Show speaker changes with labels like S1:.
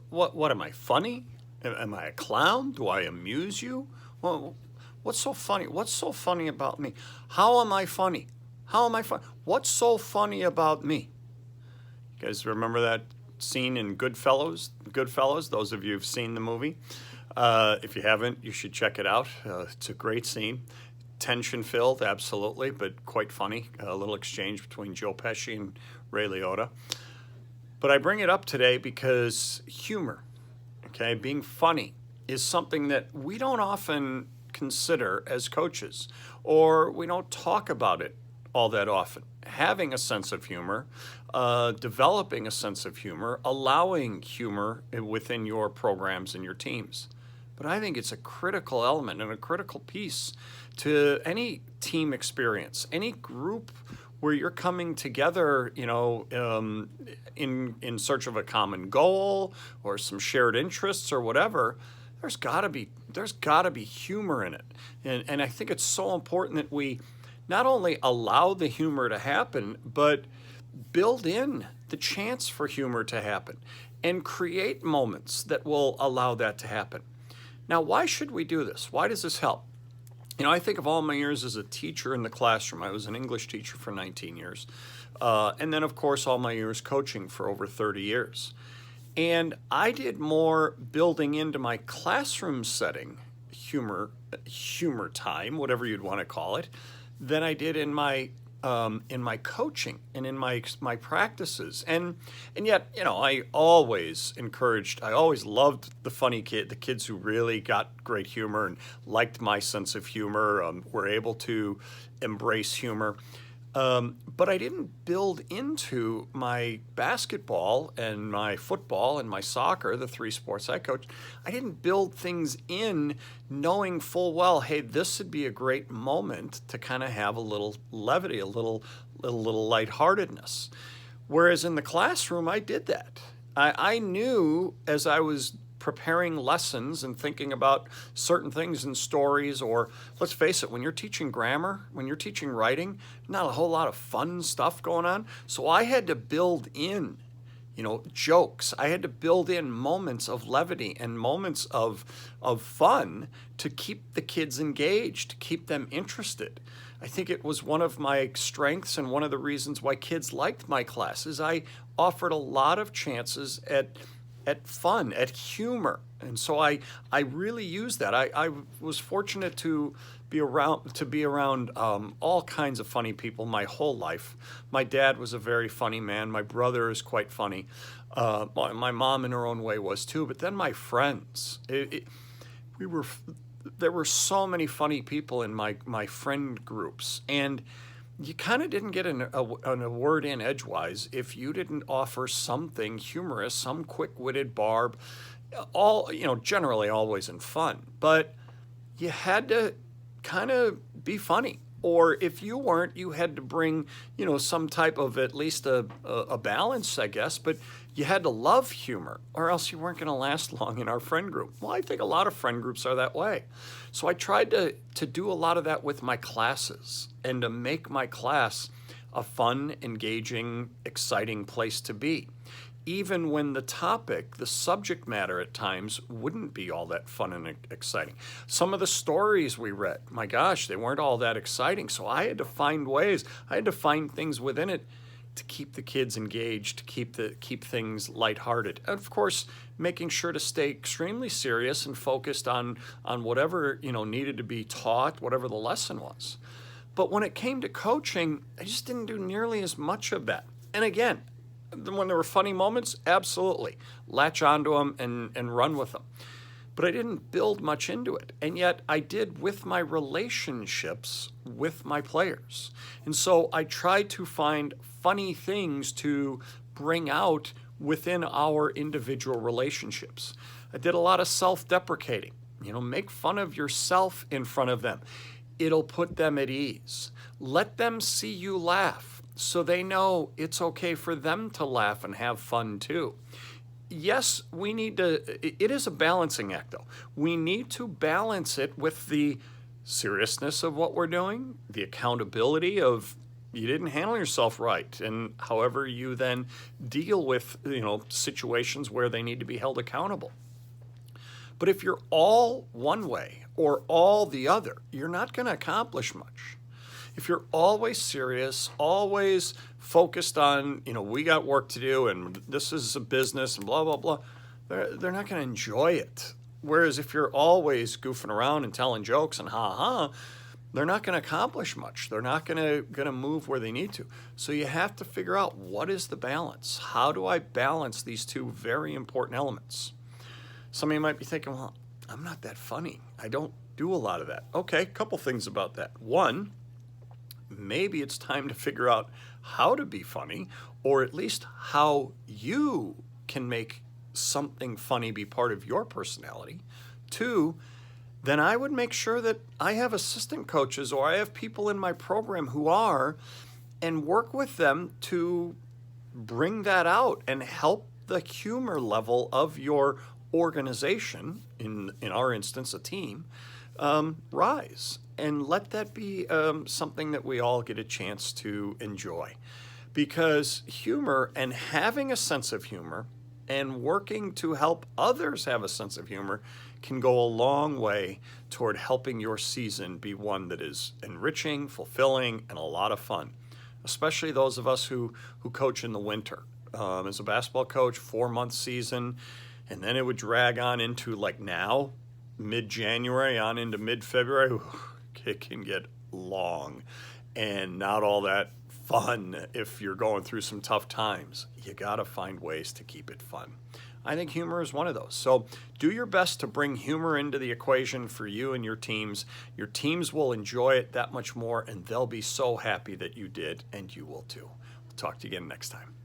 S1: What am I funny? Am I a clown? Do I amuse you? Well, what's so funny? What's so funny about me? How am I funny? How am I funny? What's so funny about me? You guys remember that scene in Goodfellas? Goodfellas, those of you who've seen the movie. If you haven't, you should check it out. It's a great scene. Tension filled, absolutely, but quite funny. A little exchange between Joe Pesci and Ray Liotta. But I bring it up today because humor, okay, being funny is something that we don't often consider as coaches, or we don't talk about it all that often. Having a sense of humor, developing a sense of humor, allowing humor within your programs and your teams. But I think it's a critical element and a critical piece to any team experience, any group where you're coming together, in search of a common goal or some shared interests or whatever. There's got to be humor in it, and I think it's so important that we not only allow the humor to happen, but build in the chance for humor to happen and create moments that will allow that to happen. Now, why should we do this? Why does this help? I think of all my years as a teacher in the classroom. I was an English teacher for 19 years. And then, of course, all my years coaching for over 30 years. And I did more building into my classroom setting, humor time, whatever you'd want to call it, than I did in my coaching and in my practices. And yet, I always loved the kids who really got great humor and liked my sense of humor, were able to embrace humor. But I didn't build into my basketball and my football and my soccer, the three sports I coached. I didn't build things in knowing full well, hey, this would be a great moment to kind of have a little levity, a little lightheartedness. Whereas in the classroom, I did that. I knew as I was preparing lessons and thinking about certain things in stories, or let's face it, when you're teaching grammar, when you're teaching writing, not a whole lot of fun stuff going on. So I had to build in, jokes. I had to build in moments of levity and moments of fun to keep the kids engaged, to keep them interested. I think it was one of my strengths and one of the reasons why kids liked my classes. I offered a lot of chances at fun, at humor. And so I really used that. I was fortunate to be around all kinds of funny people my whole life. My dad was a very funny man. My brother is quite funny. My mom in her own way was too. But then my friends, there were so many funny people in my friend groups. And you kind of didn't get a word in edgewise if you didn't offer something humorous, some quick-witted barb, generally always in fun. But you had to kind of be funny. Or if you weren't, you had to bring, some type of at least a balance, I guess. But you had to love humor, or else you weren't going to last long in our friend group. Well, I think a lot of friend groups are that way. So I tried to do a lot of that with my classes and to make my class a fun, engaging, exciting place to be. Even when the subject matter at times wouldn't be all that fun and exciting. Some of the stories we read, my gosh, they weren't all that exciting. So I had to find things within it to keep the kids engaged, to keep things lighthearted. And of course, making sure to stay extremely serious and focused on whatever, needed to be taught, whatever the lesson was. But when it came to coaching, I just didn't do nearly as much of that. And again, when there were funny moments, absolutely. Latch onto them and run with them. But I didn't build much into it. And yet I did with my relationships with my players. And so I tried to find funny things to bring out within our individual relationships. I did a lot of self-deprecating. Make fun of yourself in front of them. It'll put them at ease. Let them see you laugh so they know it's okay for them to laugh and have fun too. Yes, it is a balancing act though. We need to balance it with the seriousness of what we're doing, the accountability of, You didn't handle yourself right. And however you then deal with, situations where they need to be held accountable. But if you're all one way or all the other, you're not going to accomplish much. If you're always serious, always focused on, we got work to do and this is a business and blah, blah, blah, they're not going to enjoy it. Whereas if you're always goofing around and telling jokes and ha, they're not going to accomplish much. They're not going to move where they need to. So you have to figure out, what is the balance? How do I balance these two very important elements? Some of you might be thinking, well, I'm not that funny. I don't do a lot of that. Okay, a couple things about that. One, maybe it's time to figure out how to be funny, or at least how you can make something funny be part of your personality. Two, then I would make sure that I have assistant coaches or I have people in my program who are, and work with them to bring that out and help the humor level of your organization, in our instance, a team, rise. And let that be something that we all get a chance to enjoy. Because humor and having a sense of humor and working to help others have a sense of humor can go a long way toward helping your season be one that is enriching, fulfilling, and a lot of fun. Especially those of us who coach in the winter. As a basketball coach, 4-month season, and then it would drag on into like now, mid-January on into mid-February. It can get long and not all that fun if you're going through some tough times. You got to find ways to keep it fun. I think humor is one of those. So do your best to bring humor into the equation for you and your teams. Your teams will enjoy it that much more, and they'll be so happy that you did, and you will too. We'll talk to you again next time.